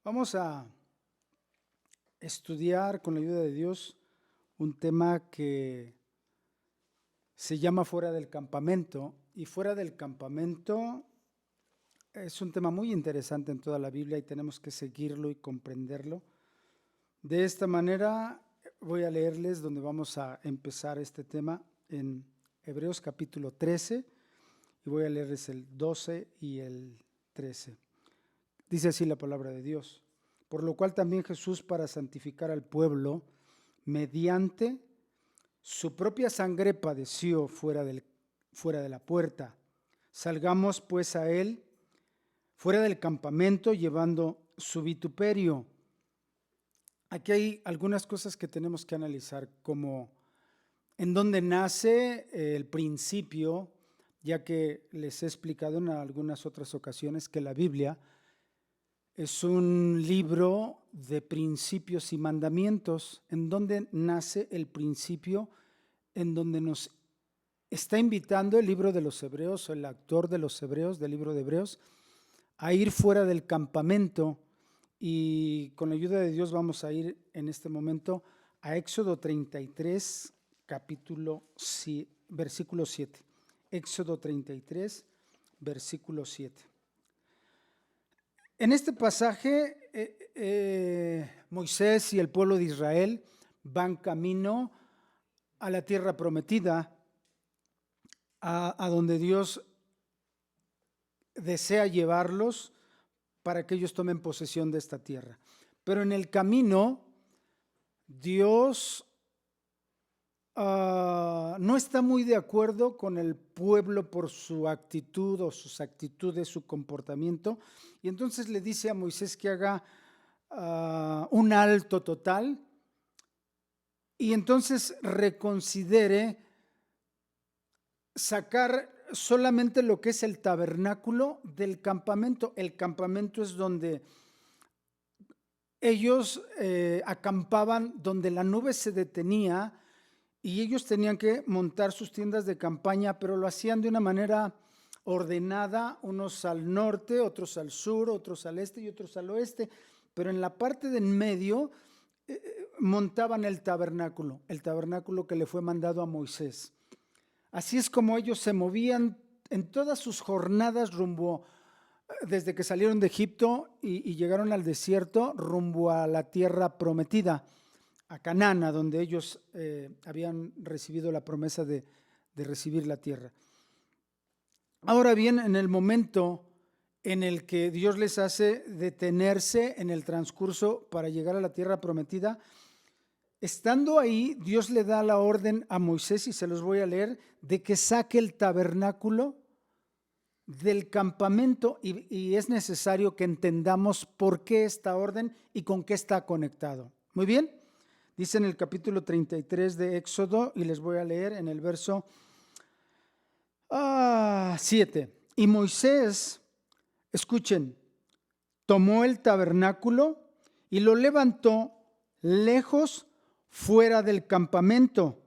Vamos a estudiar con la ayuda de Dios un tema que se llama fuera del campamento. Y fuera del campamento es un tema muy interesante en toda la Biblia y tenemos que seguirlo y comprenderlo. De esta manera voy a leerles donde vamos a empezar este tema en Hebreos capítulo 13 y voy a leerles el 12 y el 13. Dice así la palabra de Dios: por lo cual también Jesús, para santificar al pueblo, mediante su propia sangre padeció fuera de la puerta. Salgamos pues a él fuera del campamento llevando su vituperio. Aquí hay algunas cosas que tenemos que analizar, como en dónde nace el principio, ya que les he explicado en algunas otras ocasiones que la Biblia es un libro de principios y mandamientos. En donde nace el principio, en donde nos está invitando el libro de los Hebreos, o el autor de los Hebreos, del libro de Hebreos, a ir fuera del campamento. Y con la ayuda de Dios vamos a ir en este momento a Éxodo 33, versículo 7. Éxodo 33, versículo 7. En este pasaje, Moisés y el pueblo de Israel van camino a la tierra prometida, a donde Dios desea llevarlos para que ellos tomen posesión de esta tierra. Pero en el camino, Dios no está muy de acuerdo con el pueblo por su actitud o sus actitudes, su comportamiento, y entonces le dice a Moisés que haga un alto total y entonces reconsidere sacar solamente lo que es el tabernáculo del campamento. El campamento es donde ellos acampaban, donde la nube se detenía y ellos tenían que montar sus tiendas de campaña, pero lo hacían de una manera ordenada, unos al norte, otros al sur, otros al este y otros al oeste, pero en la parte de en medio montaban el tabernáculo que le fue mandado a Moisés. Así es como ellos se movían en todas sus jornadas rumbo, desde que salieron de Egipto y llegaron al desierto, rumbo a la tierra prometida, a Canaán, donde ellos habían recibido la promesa de recibir la tierra. Ahora bien, en el momento en el que Dios les hace detenerse en el transcurso para llegar a la tierra prometida, estando ahí, Dios le da la orden a Moisés, y se los voy a leer, de que saque el tabernáculo del campamento, y es necesario que entendamos por qué esta orden y con qué está conectado. Muy bien, dice en el capítulo 33 de Éxodo, y les voy a leer en el verso 7. Y Moisés, escuchen, tomó el tabernáculo y lo levantó lejos fuera del campamento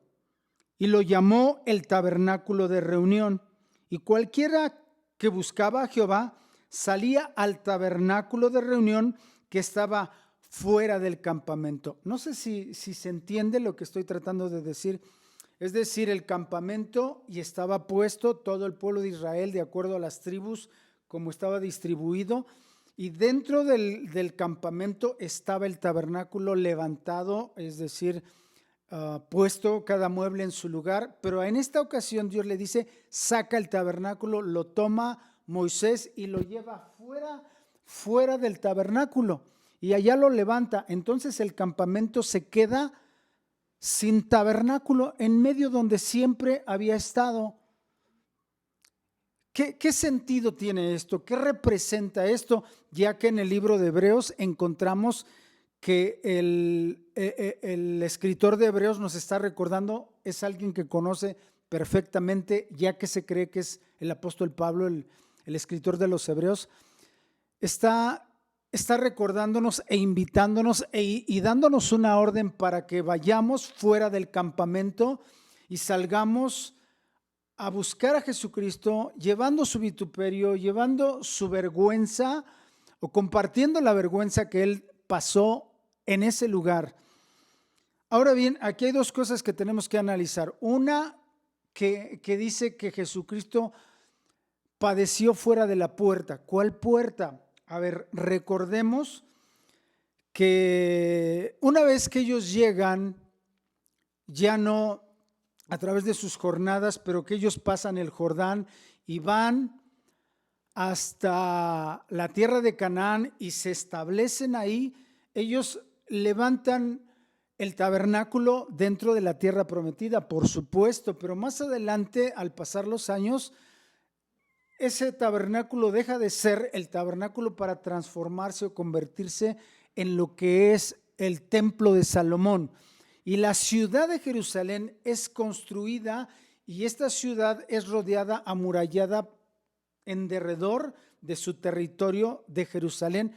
y lo llamó el tabernáculo de reunión. Y cualquiera que buscaba a Jehová salía al tabernáculo de reunión que estaba fuera del campamento. No sé si se entiende lo que estoy tratando de decir. Es decir, el campamento, y estaba puesto todo el pueblo de Israel de acuerdo a las tribus, como estaba distribuido, y dentro del campamento estaba el tabernáculo levantado, es decir, puesto cada mueble en su lugar. Pero en esta ocasión Dios le dice: saca el tabernáculo, lo toma Moisés y lo lleva fuera del tabernáculo, y allá lo levanta. Entonces el campamento se queda sin tabernáculo, en medio donde siempre había estado. ¿Qué sentido tiene esto? ¿Qué representa esto? Ya que en el libro de Hebreos encontramos que el escritor de Hebreos nos está recordando, es alguien que conoce perfectamente, ya que se cree que es el apóstol Pablo, el escritor de los Hebreos. Está recordándonos e invitándonos y dándonos una orden para que vayamos fuera del campamento y salgamos a buscar a Jesucristo, llevando su vituperio, llevando su vergüenza o compartiendo la vergüenza que él pasó en ese lugar. Ahora bien, aquí hay dos cosas que tenemos que analizar. Una que dice que Jesucristo padeció fuera de la puerta. ¿Cuál puerta? A ver, recordemos que una vez que ellos llegan, ya no a través de sus jornadas, pero que ellos pasan el Jordán y van hasta la tierra de Canaán y se establecen ahí, ellos levantan el tabernáculo dentro de la tierra prometida, por supuesto, pero más adelante, al pasar los años, ese tabernáculo deja de ser el tabernáculo para transformarse o convertirse en lo que es el templo de Salomón. Y la ciudad de Jerusalén es construida y esta ciudad es rodeada, amurallada en derredor de su territorio de Jerusalén.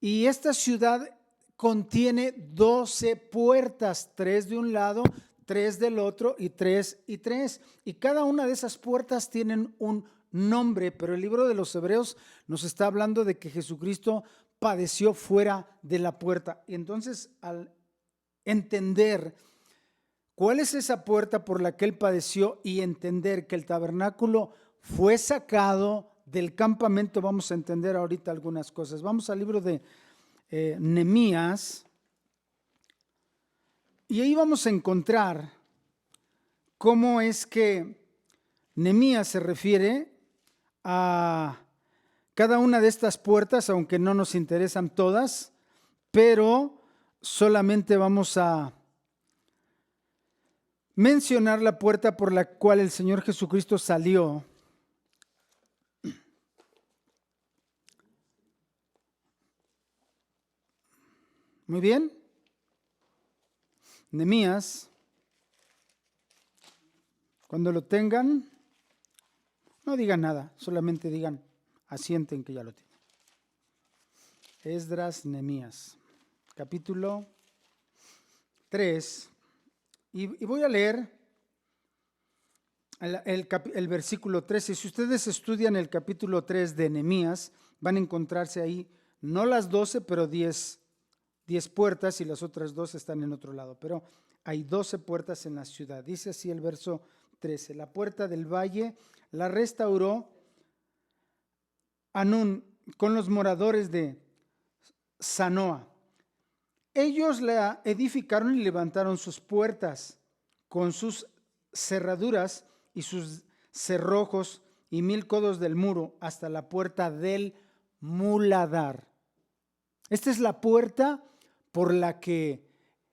Y esta ciudad contiene 12 puertas, 3 de un lado, 3 del otro y 3 y 3. Y cada una de esas puertas tienen un nombre, pero el libro de los Hebreos nos está hablando de que Jesucristo padeció fuera de la puerta. Y entonces, al entender cuál es esa puerta por la que él padeció y entender que el tabernáculo fue sacado del campamento, vamos a entender ahorita algunas cosas. Vamos al libro de Nehemías y ahí vamos a encontrar cómo es que Nehemías se refiere a cada una de estas puertas, aunque no nos interesan todas, pero solamente vamos a mencionar la puerta por la cual el Señor Jesucristo salió. Muy bien. Nehemías, cuando lo tengan, no digan nada, solamente digan, asienten que ya lo tienen. Esdras, Nehemías, capítulo 3, y voy a leer el versículo 13. Si ustedes estudian el capítulo 3 de Nehemías, van a encontrarse ahí, no las 12, pero 10 puertas y las otras 2 están en otro lado, pero hay 12 puertas en la ciudad. Dice así el verso 13, la puerta del valle la restauró Anún con los moradores de Zanoa. Ellos la edificaron y levantaron sus puertas con sus cerraduras y sus cerrojos y 1000 codos del muro hasta la puerta del muladar. Esta es la puerta por la que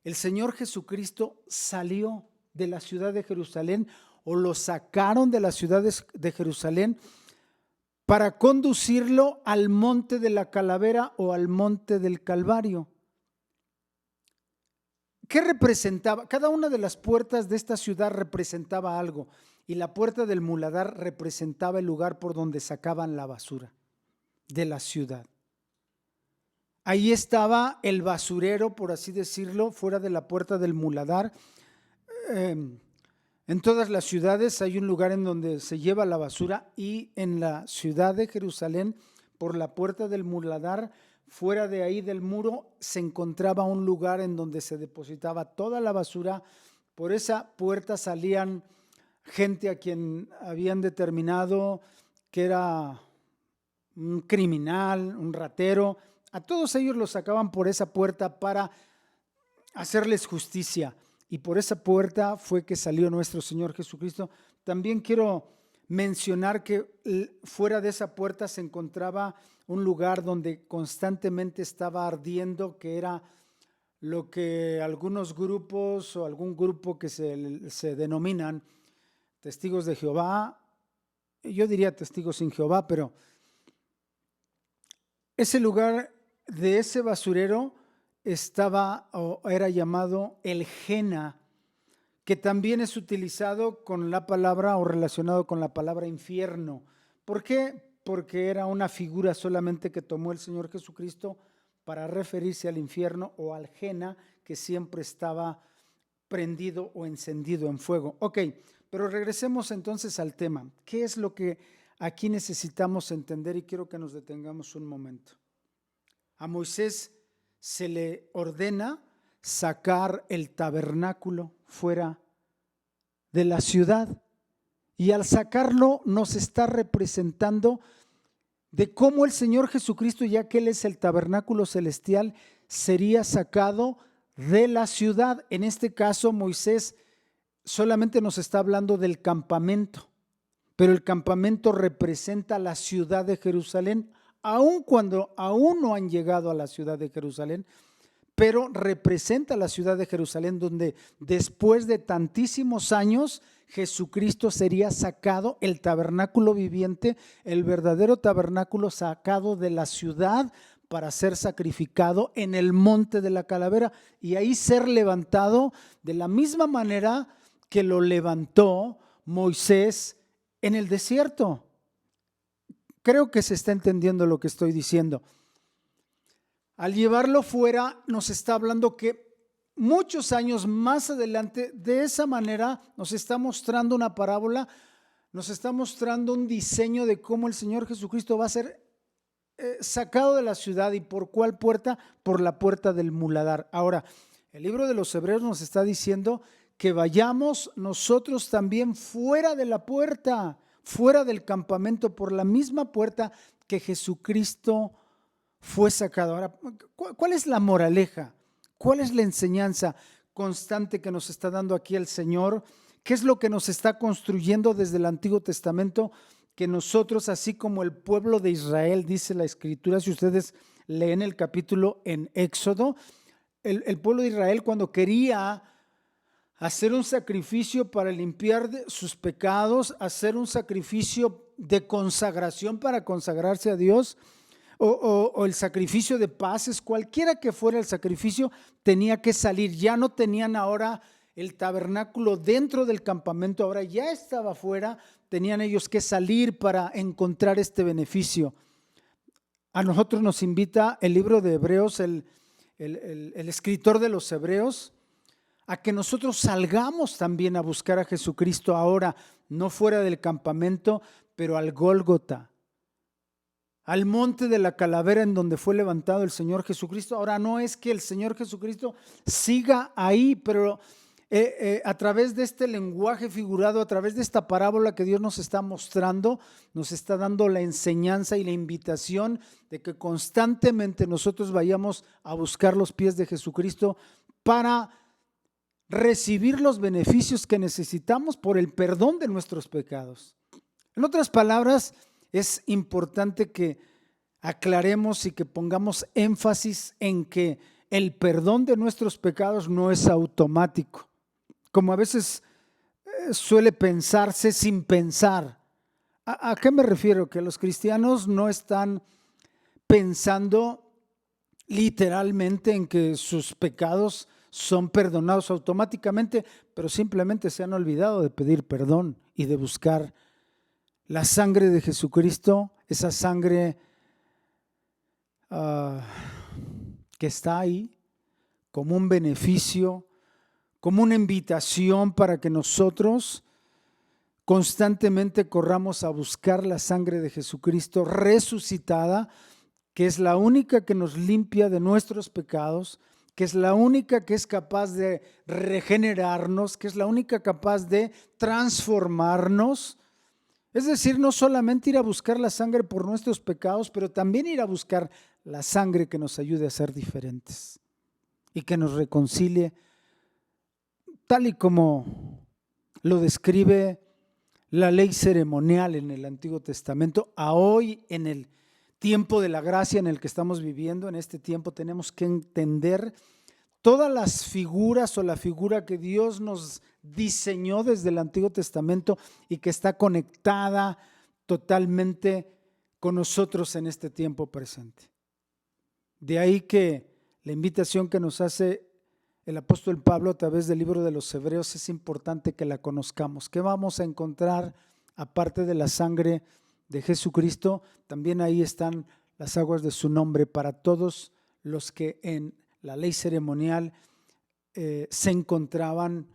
el Señor Jesucristo salió de la ciudad de Jerusalén o lo sacaron de la ciudad de Jerusalén para conducirlo al monte de la Calavera o al monte del Calvario. ¿Qué representaba? Cada una de las puertas de esta ciudad representaba algo y la puerta del muladar representaba el lugar por donde sacaban la basura de la ciudad. Ahí estaba el basurero, por así decirlo, fuera de la puerta del muladar. En todas las ciudades hay un lugar en donde se lleva la basura y en la ciudad de Jerusalén, por la puerta del muladar, fuera de ahí del muro, se encontraba un lugar en donde se depositaba toda la basura. Por esa puerta salían gente a quien habían determinado que era un criminal, un ratero. A todos ellos los sacaban por esa puerta para hacerles justicia. Y por esa puerta fue que salió nuestro Señor Jesucristo. También quiero mencionar que fuera de esa puerta se encontraba un lugar donde constantemente estaba ardiendo, que era lo que algunos grupos o algún grupo que se denominan testigos de Jehová, yo diría testigos sin Jehová, pero ese lugar de ese basurero estaba o era llamado el Jena, que también es utilizado con la palabra o relacionado con la palabra infierno. ¿Por qué? Porque era una figura solamente que tomó el Señor Jesucristo para referirse al infierno o al Jena, que siempre estaba prendido o encendido en fuego. Ok, pero regresemos entonces al tema. ¿Qué es lo que aquí necesitamos entender? Y quiero que nos detengamos un momento. A Moisés se le ordena sacar el tabernáculo fuera de la ciudad. Y al sacarlo nos está representando de cómo el Señor Jesucristo, ya que Él es el tabernáculo celestial, sería sacado de la ciudad. En este caso, Moisés solamente nos está hablando del campamento, pero el campamento representa la ciudad de Jerusalén, aun cuando aún no han llegado a la ciudad de Jerusalén, pero representa la ciudad de Jerusalén, donde después de tantísimos años Jesucristo sería sacado, el tabernáculo viviente, el verdadero tabernáculo sacado de la ciudad para ser sacrificado en el monte de la calavera y ahí ser levantado de la misma manera que lo levantó Moisés en el desierto. Creo que se está entendiendo lo que estoy diciendo. Al llevarlo fuera, nos está hablando que muchos años más adelante, de esa manera, nos está mostrando una parábola, nos está mostrando un diseño de cómo el Señor Jesucristo va a ser sacado de la ciudad. ¿Y por cuál puerta? Por la puerta del muladar. Ahora, el libro de los Hebreos nos está diciendo que vayamos nosotros también fuera de la puerta, fuera del campamento, por la misma puerta que Jesucristo fue sacado. Ahora, ¿cuál es la moraleja? ¿Cuál es la enseñanza constante que nos está dando aquí el Señor? ¿Qué es lo que nos está construyendo desde el Antiguo Testamento? Que nosotros, así como el pueblo de Israel, dice la Escritura, si ustedes leen el capítulo en Éxodo, el pueblo de Israel cuando quería hacer un sacrificio para limpiar sus pecados, hacer un sacrificio de consagración para consagrarse a Dios, o el sacrificio de paces, cualquiera que fuera el sacrificio, tenía que salir. Ya no tenían ahora el tabernáculo dentro del campamento, ahora ya estaba afuera, tenían ellos que salir para encontrar este beneficio. A nosotros nos invita el libro de Hebreos, el escritor de los Hebreos, a que nosotros salgamos también a buscar a Jesucristo ahora, no fuera del campamento, pero al Gólgota, al monte de la calavera en donde fue levantado el Señor Jesucristo. Ahora no es que el Señor Jesucristo siga ahí, pero a través de este lenguaje figurado, a través de esta parábola que Dios nos está mostrando, nos está dando la enseñanza y la invitación de que constantemente nosotros vayamos a buscar los pies de Jesucristo para recibir los beneficios que necesitamos por el perdón de nuestros pecados. En otras palabras, es importante que aclaremos y que pongamos énfasis en que el perdón de nuestros pecados no es automático, como a veces suele pensarse sin pensar. ¿A qué me refiero? Que los cristianos no están pensando literalmente en que sus pecados son perdonados automáticamente, pero simplemente se han olvidado de pedir perdón y de buscar la sangre de Jesucristo, esa sangre que está ahí como un beneficio, como una invitación para que nosotros constantemente corramos a buscar la sangre de Jesucristo resucitada, que es la única que nos limpia de nuestros pecados, que es la única que es capaz de regenerarnos, que es la única capaz de transformarnos. Es decir, no solamente ir a buscar la sangre por nuestros pecados, pero también ir a buscar la sangre que nos ayude a ser diferentes y que nos reconcilie, tal y como lo describe la ley ceremonial en el Antiguo Testamento. A hoy, en el tiempo de la gracia en el que estamos viviendo, en este tiempo tenemos que entender todas las figuras o la figura que Dios nos diseñó desde el Antiguo Testamento y que está conectada totalmente con nosotros en este tiempo presente. De ahí que la invitación que nos hace el apóstol Pablo a través del libro de los Hebreos es importante que la conozcamos. ¿Qué vamos a encontrar aparte de la sangre de Jesucristo? También ahí están las aguas de su nombre para todos los que en la ley ceremonial se encontraban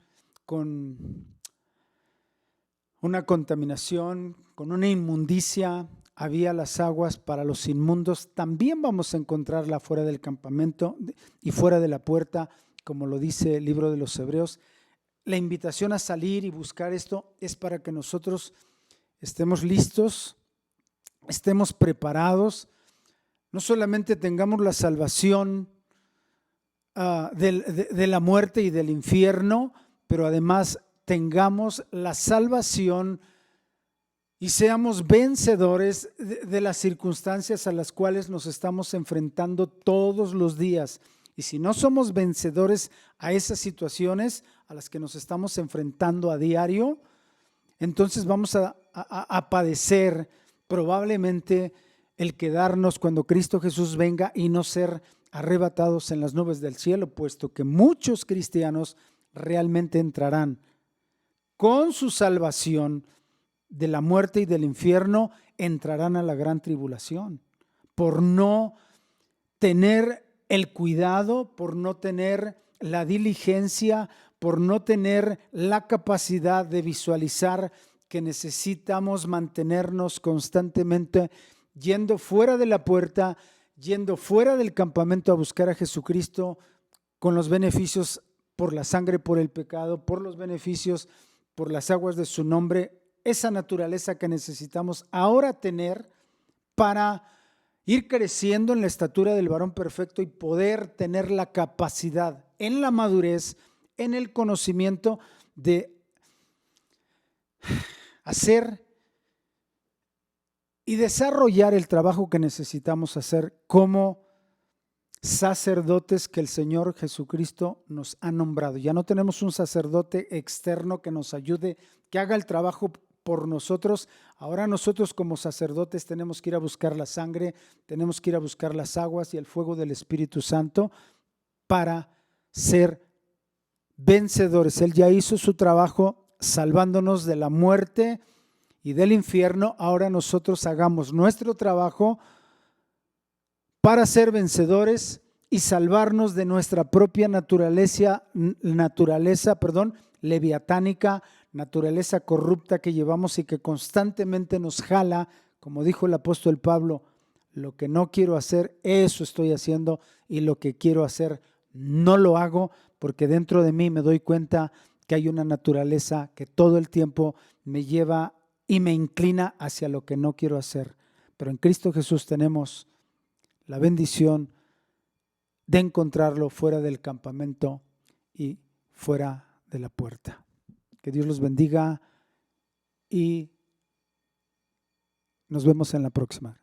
con una contaminación, con una inmundicia, había las aguas para los inmundos, también vamos a encontrarla fuera del campamento y fuera de la puerta, como lo dice el libro de los Hebreos. La invitación a salir y buscar esto es para que nosotros estemos listos, estemos preparados, no solamente tengamos la salvación de la muerte y del infierno, pero además tengamos la salvación y seamos vencedores de las circunstancias a las cuales nos estamos enfrentando todos los días. Y si no somos vencedores a esas situaciones a las que nos estamos enfrentando a diario, entonces vamos a padecer probablemente el quedarnos cuando Cristo Jesús venga y no ser arrebatados en las nubes del cielo, puesto que muchos cristianos realmente entrarán con su salvación de la muerte y del infierno, entrarán a la gran tribulación por no tener el cuidado, por no tener la diligencia, por no tener la capacidad de visualizar que necesitamos mantenernos constantemente yendo fuera de la puerta, yendo fuera del campamento a buscar a Jesucristo con los beneficios por la sangre, por el pecado, por los beneficios, por las aguas de su nombre, esa naturaleza que necesitamos ahora tener para ir creciendo en la estatura del varón perfecto y poder tener la capacidad en la madurez, en el conocimiento de hacer y desarrollar el trabajo que necesitamos hacer como sacerdotes que el Señor Jesucristo nos ha nombrado. Ya no tenemos un sacerdote externo que nos ayude, que haga el trabajo por nosotros. Ahora nosotros como sacerdotes tenemos que ir a buscar la sangre, tenemos que ir a buscar las aguas y el fuego del Espíritu Santo para ser vencedores. Él ya hizo su trabajo salvándonos de la muerte y del infierno. Ahora nosotros hagamos nuestro trabajo para ser vencedores y salvarnos de nuestra propia naturaleza leviatánica, naturaleza corrupta que llevamos y que constantemente nos jala, como dijo el apóstol Pablo, lo que no quiero hacer, eso estoy haciendo, y lo que quiero hacer no lo hago, porque dentro de mí me doy cuenta que hay una naturaleza que todo el tiempo me lleva y me inclina hacia lo que no quiero hacer. Pero en Cristo Jesús tenemos la bendición de encontrarlo fuera del campamento y fuera de la puerta. Que Dios los bendiga y nos vemos en la próxima.